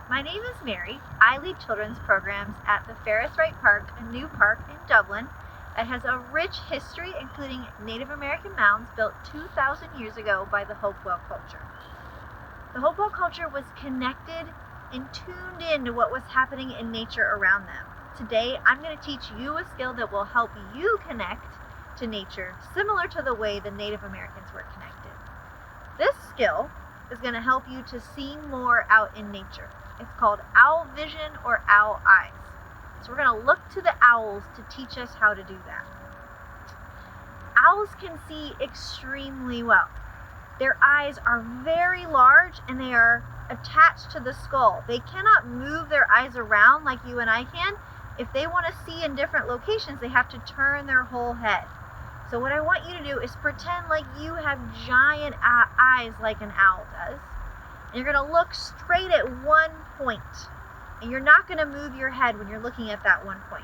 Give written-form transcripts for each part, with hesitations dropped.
My name is Mary. I lead children's programs at the Ferris Wright Park, a new park in Dublin that has a rich history, including Native American mounds built 2,000 years ago by the Hopewell culture. The Hopewell culture was connected and tuned in to what was happening in nature around them. Today, I'm going to teach you a skill that will help you connect to nature, similar to the way the Native Americans were connected. This skill is going to help you to see more out in nature. It's called owl vision or owl eyes. So we're going to look to the owls to teach us how to do that. Owls can see extremely well. Their eyes are very large and they are attached to the skull. They cannot move their eyes around like you and I can. If they want to see in different locations, they have to turn their whole head. So what I want you to do is pretend like you have giant eyes like an owl does. And you're going to look straight at one point. And you're not going to move your head when you're looking at that one point.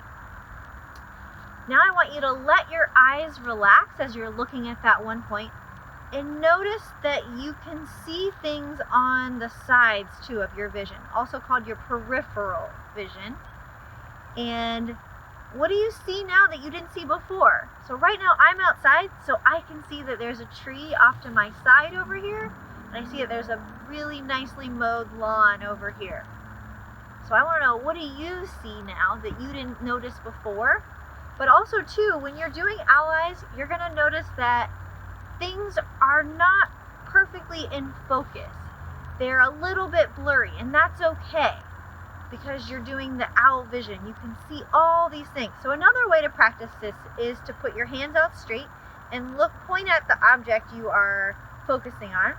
Now I want you to let your eyes relax as you're looking at that one point. And notice that you can see things on the sides too of your vision, also called your peripheral vision. And what do you see now that you didn't see before? So right now I'm outside, so I can see that there's a tree off to my side over here. And I see that there's a really nicely mowed lawn over here. So I want to know, what do you see now that you didn't notice before? But also too, when you're doing owl eyes, you're going to notice that things are not perfectly in focus. They're a little bit blurry, and that's okay because you're doing the owl vision. You can see all these things. So another way to practice this is to put your hands out straight and point at the object you are focusing on.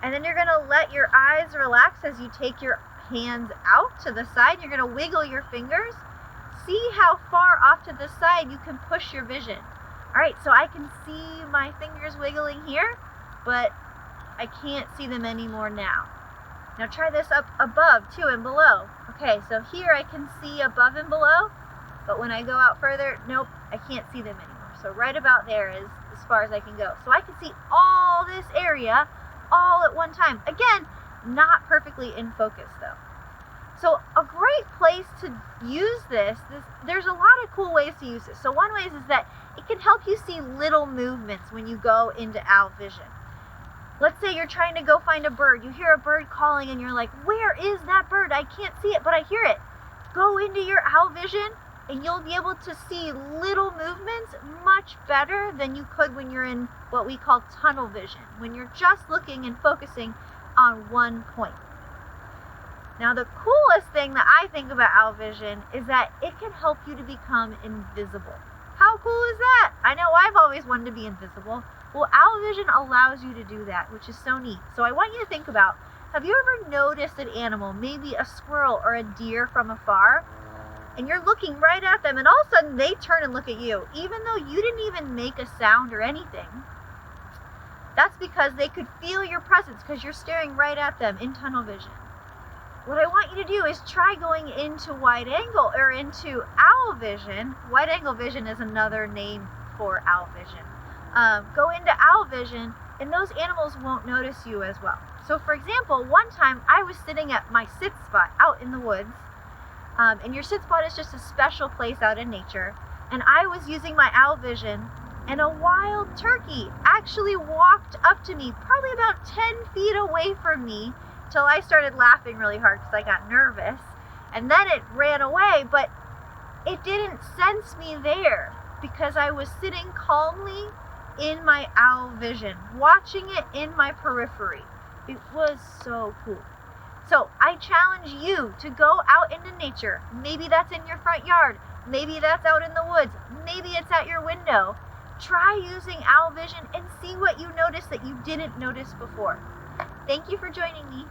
And then you're going to let your eyes relax as you take your hands out to the side. You're going to wiggle your fingers. See how far off to the side you can push your vision. All right, so I can see my fingers wiggling here, but I can't see them anymore now. Now try this up above too and below. Okay, so here I can see above and below, but when I go out further, nope, I can't see them anymore. So right about there is as far as I can go. So I can see all this area all at one time. Again, not perfectly in focus though. So a great place to use this, there's a lot of cool ways to use this. So one way is that it can help you see little movements when you go into owl vision. Let's say you're trying to go find a bird. You hear a bird calling and you're like, where is that bird? I can't see it, but I hear it. Go into your owl vision and you'll be able to see little movements much better than you could when you're in what we call tunnel vision, when you're just looking and focusing on one point. Now the coolest thing that I think about owl vision is that it can help you to become invisible. How cool is that? I know I've always wanted to be invisible. Well, owl vision allows you to do that, which is so neat. So I want you to think about, have you ever noticed an animal, maybe a squirrel or a deer from afar, and you're looking right at them and all of a sudden they turn and look at you, even though you didn't even make a sound or anything? That's because they could feel your presence because you're staring right at them in tunnel vision. What I want you to do is try going into wide angle or into owl vision. Wide angle vision is another name for owl vision. Go into owl vision and those animals won't notice you as well. So for example, one time I was sitting at my sit spot out in the woods, and your sit spot is just a special place out in nature, and I was using my owl vision and a wild turkey actually walked up to me, probably about 10 feet away from me, till I started laughing really hard because I got nervous, and then it ran away, but it didn't sense me there because I was sitting calmly in my owl vision, watching it in my periphery. It was so cool. So I challenge you to go out into nature. Maybe that's in your front yard, maybe that's out in the woods, maybe it's at your window. Try using owl vision and see what you notice that you didn't notice before. Thank you for joining me.